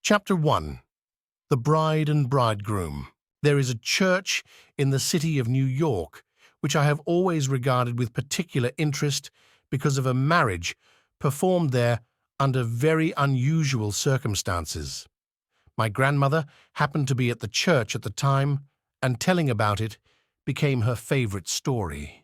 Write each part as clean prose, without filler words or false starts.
Chapter 1. The Bride and Bridegroom. There is a church in the city of New York which I have always regarded with particular interest because of a marriage performed there under very unusual circumstances. My grandmother happened to be at the church at the time, and telling about it became her favorite story.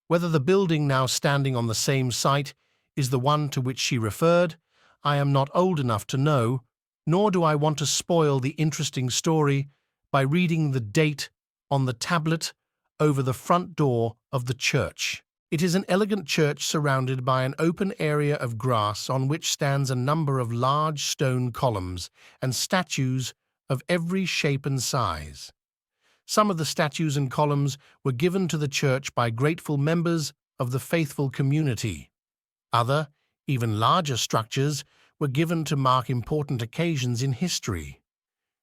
Whether the building now standing on the same site is the one to which she referred, I am not old enough to know, nor do I want to spoil the interesting story by reading the date on the tablet over the front door of the church. It is an elegant church surrounded by an open area of grass on which stands a number of large stone columns and statues of every shape and size. Some of the statues and columns were given to the church by grateful members of the faithful community. Other, even larger structures were given to mark important occasions in history.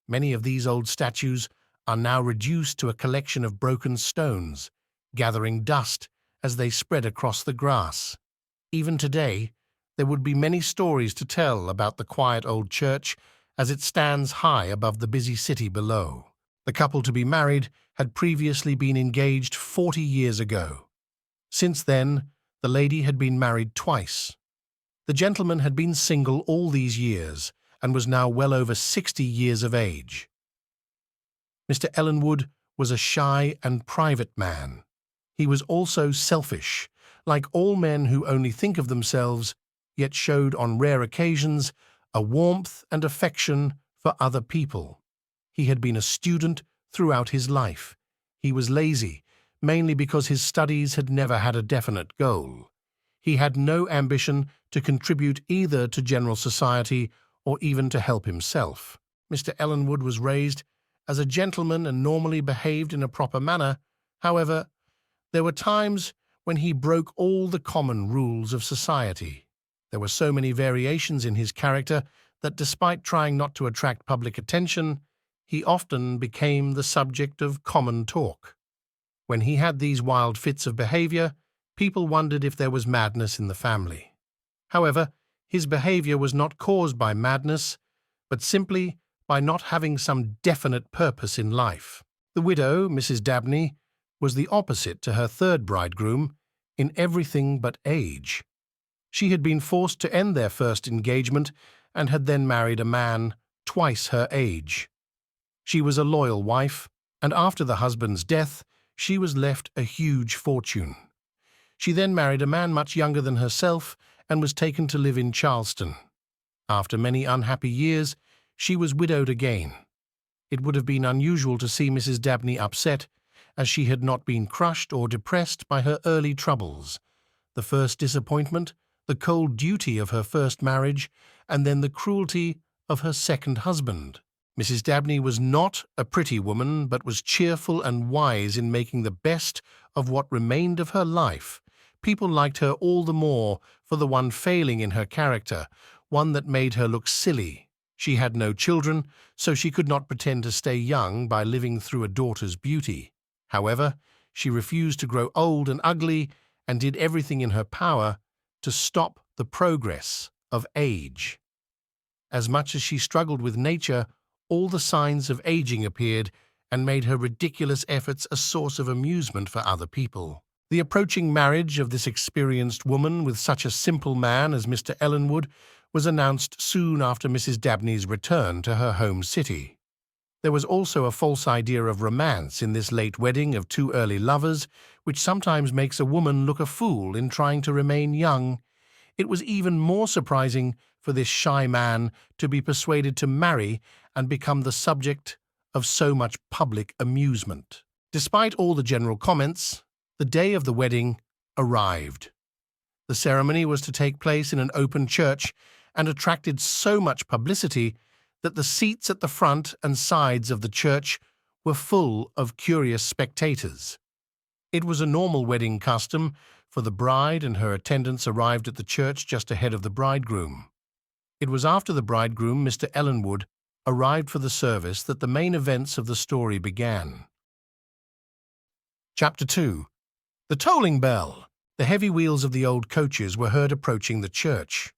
Many of these old statues are now reduced to a collection of broken stones, gathering dust as they spread across the grass. Even today, there would be many stories to tell about the quiet old church as it stands high above the busy city below. The couple to be married had previously been engaged 40 years ago. Since then, the lady had been married twice. The gentleman had been single all these years and was now well over 60 years of age. Mr. Ellenwood was a shy and private man. He was also selfish, like all men who only think of themselves, yet showed on rare occasions a warmth and affection for other people. He had been a student throughout his life. He was lazy, mainly because his studies had never had a definite goal. He had no ambition to contribute either to general society or even to help himself. Mr. Ellenwood was raised as a gentleman and normally behaved in a proper manner. However, there were times when he broke all the common rules of society. There were so many variations in his character that despite trying not to attract public attention, he often became the subject of common talk. When he had these wild fits of behavior, people wondered if there was madness in the family. However, his behavior was not caused by madness, but simply by not having some definite purpose in life. The widow, Mrs. Dabney, was the opposite to her third bridegroom in everything but age. She had been forced to end their first engagement and had then married a man twice her age. She was a loyal wife, and after the husband's death, she was left a huge fortune. She then married a man much younger than herself and was taken to live in Charleston. After many unhappy years, she was widowed again. It would have been unusual to see Mrs. Dabney upset, as she had not been crushed or depressed by her early troubles. The first disappointment, the cold duty of her first marriage, and then the cruelty of her second husband. Mrs. Dabney was not a pretty woman, but was cheerful and wise in making the best of what remained of her life. People liked her all the more for the one failing in her character, one that made her look silly. She had no children, so she could not pretend to stay young by living through a daughter's beauty. However, she refused to grow old and ugly and did everything in her power to stop the progress of age. As much as she struggled with nature, all the signs of aging appeared and made her ridiculous efforts a source of amusement for other people. The approaching marriage of this experienced woman with such a simple man as Mr. Ellenwood was announced soon after Mrs. Dabney's return to her home city. There was also a false idea of romance in this late wedding of two early lovers, which sometimes makes a woman look a fool in trying to remain young. It was even more surprising for this shy man to be persuaded to marry and become the subject of so much public amusement. Despite all the general comments, the day of the wedding arrived. The ceremony was to take place in an open church and attracted so much publicity that the seats at the front and sides of the church were full of curious spectators. It was a normal wedding custom for the bride and her attendants arrived at the church just ahead of the bridegroom. It was after the bridegroom, Mr. Ellenwood, arrived for the service that the main events of the story began. Chapter 2. The tolling bell. The heavy wheels of the old coaches were heard approaching the church.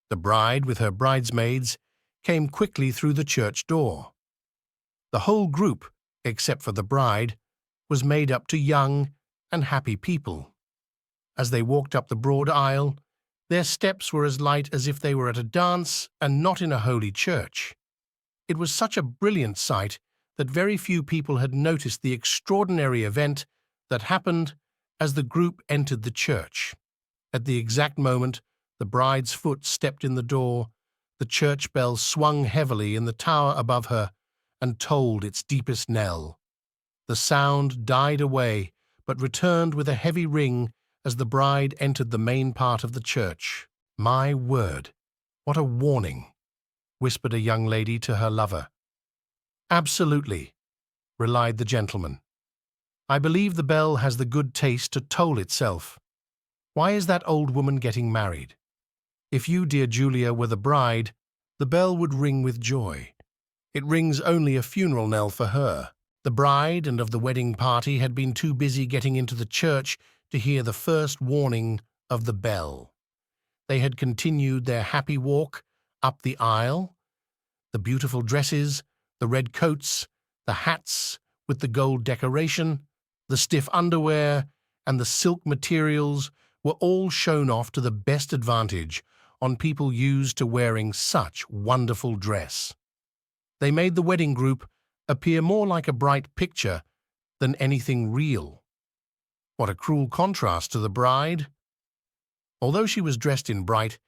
The bride, with her bridesmaids, came quickly through the church door. The whole group, except for the bride, was made up to young and happy people. As they walked up the broad aisle, their steps were as light as if they were at a dance and not in a holy church. It was such a brilliant sight that very few people had noticed the extraordinary event that happened as the group entered the church. At the exact moment the bride's foot stepped in the door, the church bell swung heavily in the tower above her and tolled its deepest knell. The sound died away, but returned with a heavy ring as the bride entered the main part of the church. "My word, what a warning," whispered a young lady to her lover. "Absolutely," replied the gentleman. "I believe the bell has the good taste to toll itself. Why is that old woman getting married? If you, dear Julia, were the bride, the bell would ring with joy. It rings only a funeral knell for her." The bride and of the wedding party had been too busy getting into the church to hear the first warning of the bell. They had continued their happy walk up the aisle. The beautiful dresses, the red coats, the hats with the gold decoration, the stiff underwear, and the silk materials were all shown off to the best advantage on people used to wearing such wonderful dress. They made the wedding group appear more like a bright picture than anything real. What a cruel contrast to the bride! Although she was dressed in bright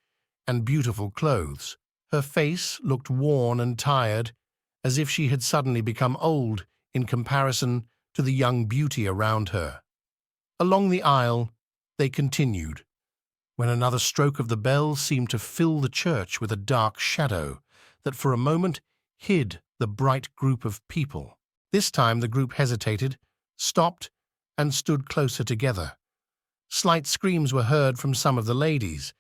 and beautiful clothes, her face looked worn and tired, as if she had suddenly become old in comparison to the young beauty around her. Along the aisle they continued, when another stroke of the bell seemed to fill the church with a dark shadow that for a moment hid the bright group of people. This time the group hesitated, stopped, and stood closer together. Slight screams were heard from some of the ladies,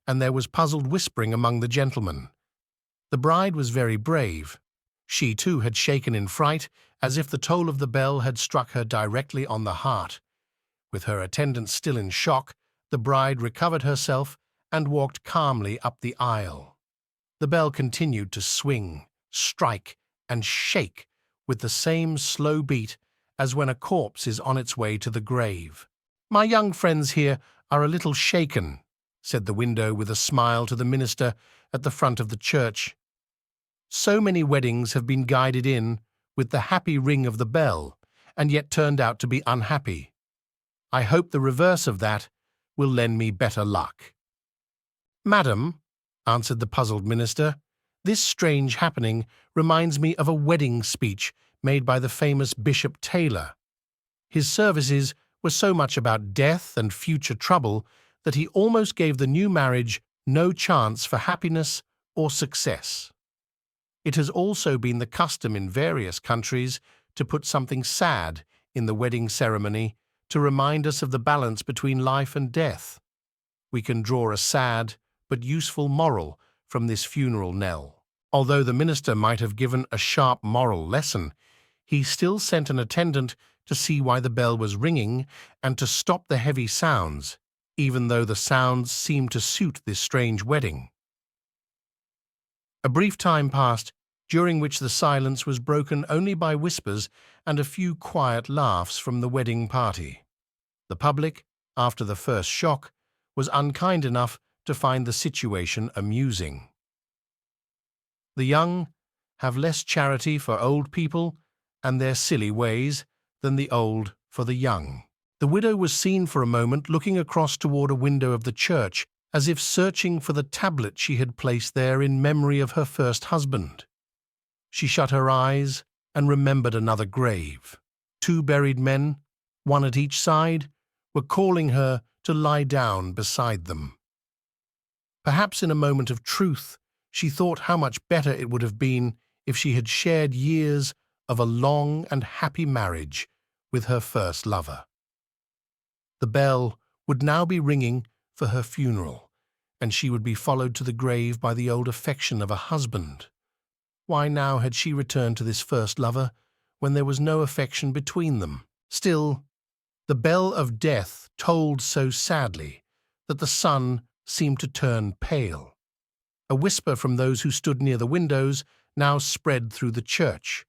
and there was puzzled whispering among the gentlemen. The bride was very brave. She too had shaken in fright, as if the toll of the bell had struck her directly on the heart. With her attendants still in shock, the bride recovered herself and walked calmly up the aisle. The bell continued to swing, strike, and shake with the same slow beat as when a corpse is on its way to the grave. "My young friends here are a little shaken," said the widow with a smile to the minister at the front of the church. "So many weddings have been guided in with the happy ring of the bell, and yet turned out to be unhappy. I hope the reverse of that will lend me better luck." "Madam," answered the puzzled minister, "this strange happening reminds me of a wedding speech made by the famous Bishop Taylor. His services were so much about death and future trouble that he almost gave the new marriage no chance for happiness or success. It has also been the custom in various countries to put something sad in the wedding ceremony to remind us of the balance between life and death. We can draw a sad but useful moral from this funeral knell. Although the minister might have given a sharp moral lesson, he still sent an attendant to see why the bell was ringing and to stop the heavy sounds, even though the sounds seemed to suit this strange wedding. A brief time passed, during which the silence was broken only by whispers and a few quiet laughs from the wedding party. The public, after the first shock, was unkind enough to find the situation amusing. The young have less charity for old people and their silly ways than the old for the young. The widow was seen for a moment looking across toward a window of the church, as if searching for the tablet she had placed there in memory of her first husband. She shut her eyes and remembered another grave. 2 buried men, one at each side, were calling her to lie down beside them. Perhaps in a moment of truth, she thought how much better it would have been if she had shared years of a long and happy marriage with her first lover. The bell would now be ringing for her funeral, and she would be followed to the grave by the old affection of a husband. Why now had she returned to this first lover when there was no affection between them? Still, the bell of death tolled so sadly that the sun seemed to turn pale. A whisper from those who stood near the windows now spread through the church.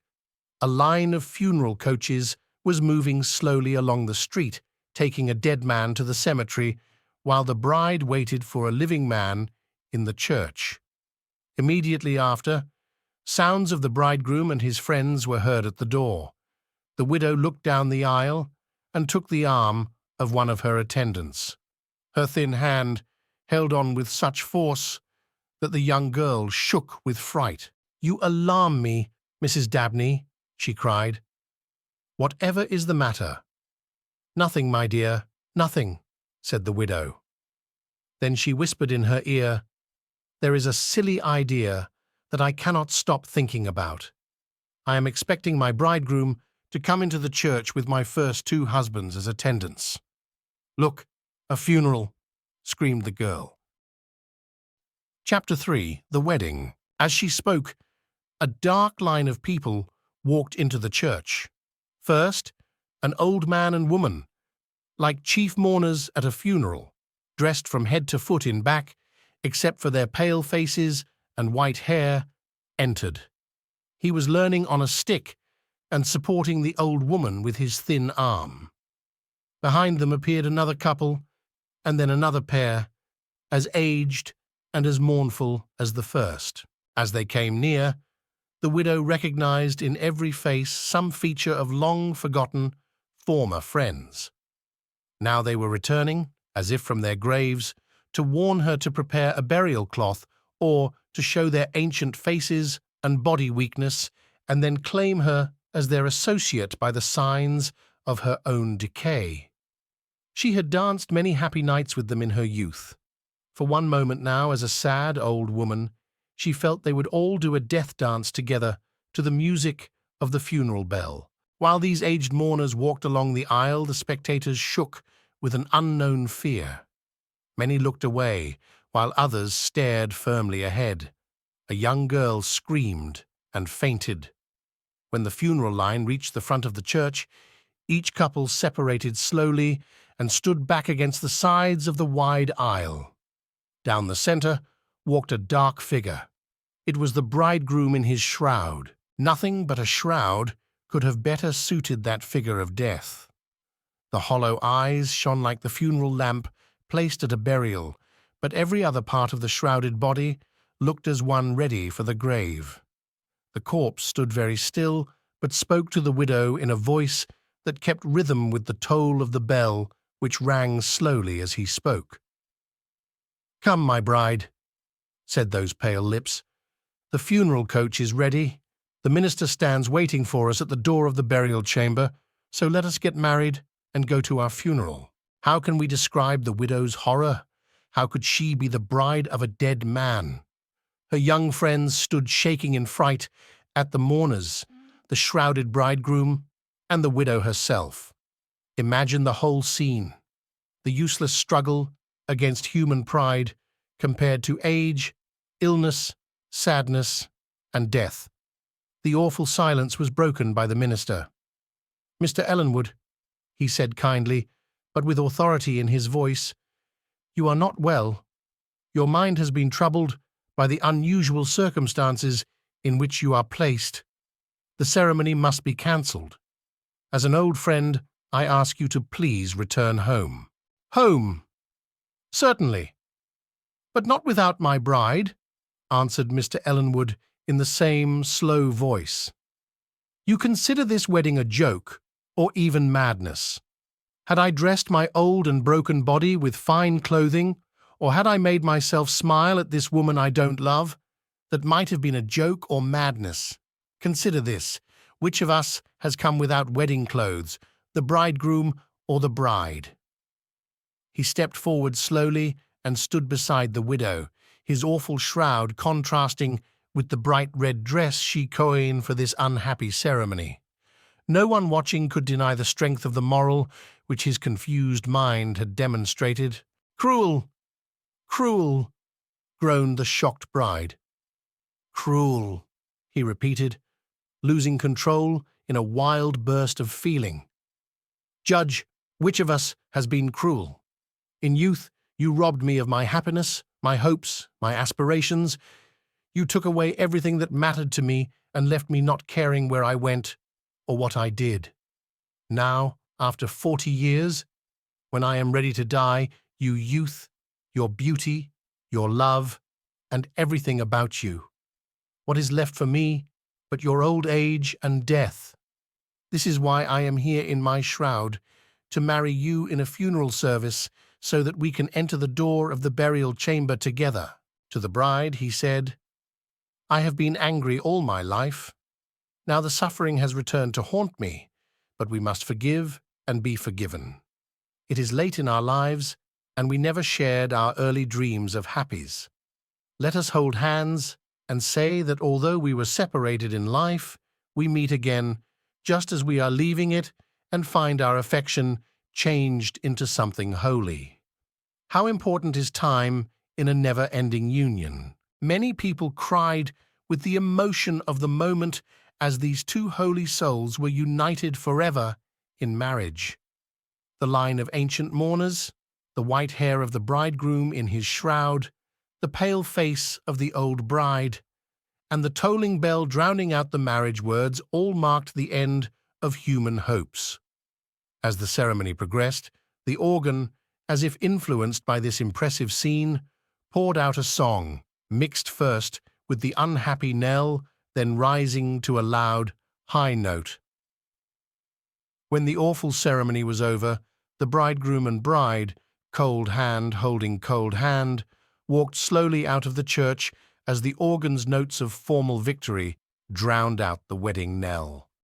A line of funeral coaches was moving slowly along the street, taking a dead man to the cemetery, while the bride waited for a living man in the church. Immediately after, sounds of the bridegroom and his friends were heard at the door. The widow looked down the aisle and took the arm of one of her attendants. Her thin hand held on with such force that the young girl shook with fright. "You alarm me, Mrs. Dabney," she cried. "Whatever is the matter?" "Nothing, my dear, nothing," said the widow. Then she whispered in her ear, "There is a silly idea that I cannot stop thinking about. I am expecting my bridegroom to come into the church with my first 2 husbands as attendants." "Look, a funeral," screamed the girl. Chapter 3. The Wedding. As she spoke, a dark line of people walked into the church. First, an old man and woman, like chief mourners at a funeral, dressed from head to foot in black, except for their pale faces and white hair, entered. He was leaning on a stick and supporting the old woman with his thin arm. Behind them appeared another couple, and then another pair, as aged and as mournful as the first. As they came near, the widow recognized in every face some feature of long-forgotten former friends. Now they were returning, as if from their graves, to warn her to prepare a burial cloth or to show their ancient faces and body weakness, and then claim her as their associate by the signs of her own decay. She had danced many happy nights with them in her youth. For one moment now, as a sad old woman, she felt they would all do a death dance together to the music of the funeral bell. While these aged mourners walked along the aisle, the spectators shook with an unknown fear. Many looked away, while others stared firmly ahead. A young girl screamed and fainted. When the funeral line reached the front of the church, each couple separated slowly and stood back against the sides of the wide aisle. Down the center walked a dark figure. It was the bridegroom in his shroud. Nothing but a shroud could have better suited that figure of death. The hollow eyes shone like the funeral lamp placed at a burial, but every other part of the shrouded body looked as one ready for the grave. The corpse stood very still, but spoke to the widow in a voice that kept rhythm with the toll of the bell, which rang slowly as he spoke. "Come, my bride," said those pale lips. "The funeral coach is ready. The minister stands waiting for us at the door of the burial chamber, so let us get married and go to our funeral." How can we describe the widow's horror? How could she be the bride of a dead man? Her young friends stood shaking in fright at the mourners, the shrouded bridegroom, and the widow herself. Imagine the whole scene. The useless struggle against human pride compared to age, illness, sadness, and death. The awful silence was broken by the minister. "Mr. Ellenwood," he said kindly, but with authority in his voice, "you are not well. Your mind has been troubled by the unusual circumstances in which you are placed. The ceremony must be cancelled. As an old friend, I ask you to please return home." "Home? Certainly. But not without my bride," answered Mr. Ellenwood in the same slow voice. "You consider this wedding a joke, or even madness. Had I dressed my old and broken body with fine clothing, or had I made myself smile at this woman I don't love, that might have been a joke or madness. Consider this: which of us has come without wedding clothes, the bridegroom or the bride?" He stepped forward slowly and stood beside the widow, his awful shroud contrasting with the bright red dress she coined for this unhappy ceremony. No one watching could deny the strength of the moral which his confused mind had demonstrated. "Cruel! Cruel!" groaned the shocked bride. "Cruel," he repeated, losing control in a wild burst of feeling. "Judge which of us has been cruel. In youth you robbed me of my happiness my hopes, my aspirations. You took away everything that mattered to me and left me not caring where I went or what I did. Now, after 40 years, when I am ready to die, you youth, your beauty, your love, and everything about you. What is left for me but your old age and death? This is why I am here in my shroud, to marry you in a funeral service so that we can enter the door of the burial chamber together. To the bride, he said, I have been angry all my life. Now the suffering has returned to haunt me, but we must forgive and be forgiven. It is late in our lives, and we never shared our early dreams of happies. Let us hold hands and say that although we were separated in life, we meet again, just as we are leaving it, and find our affection changed into something holy. How important is time in a never-ending union? Many people cried with the emotion of the moment as these two holy souls were united forever in marriage. The line of ancient mourners, the white hair of the bridegroom in his shroud, the pale face of the old bride, and the tolling bell drowning out the marriage words all marked the end of human hopes. As the ceremony progressed, the organ, as if influenced by this impressive scene, poured out a song, mixed first with the unhappy knell, then rising to a loud, high note. When the awful ceremony was over, the bridegroom and bride, cold hand holding cold hand, walked slowly out of the church as the organ's notes of formal victory drowned out the wedding knell.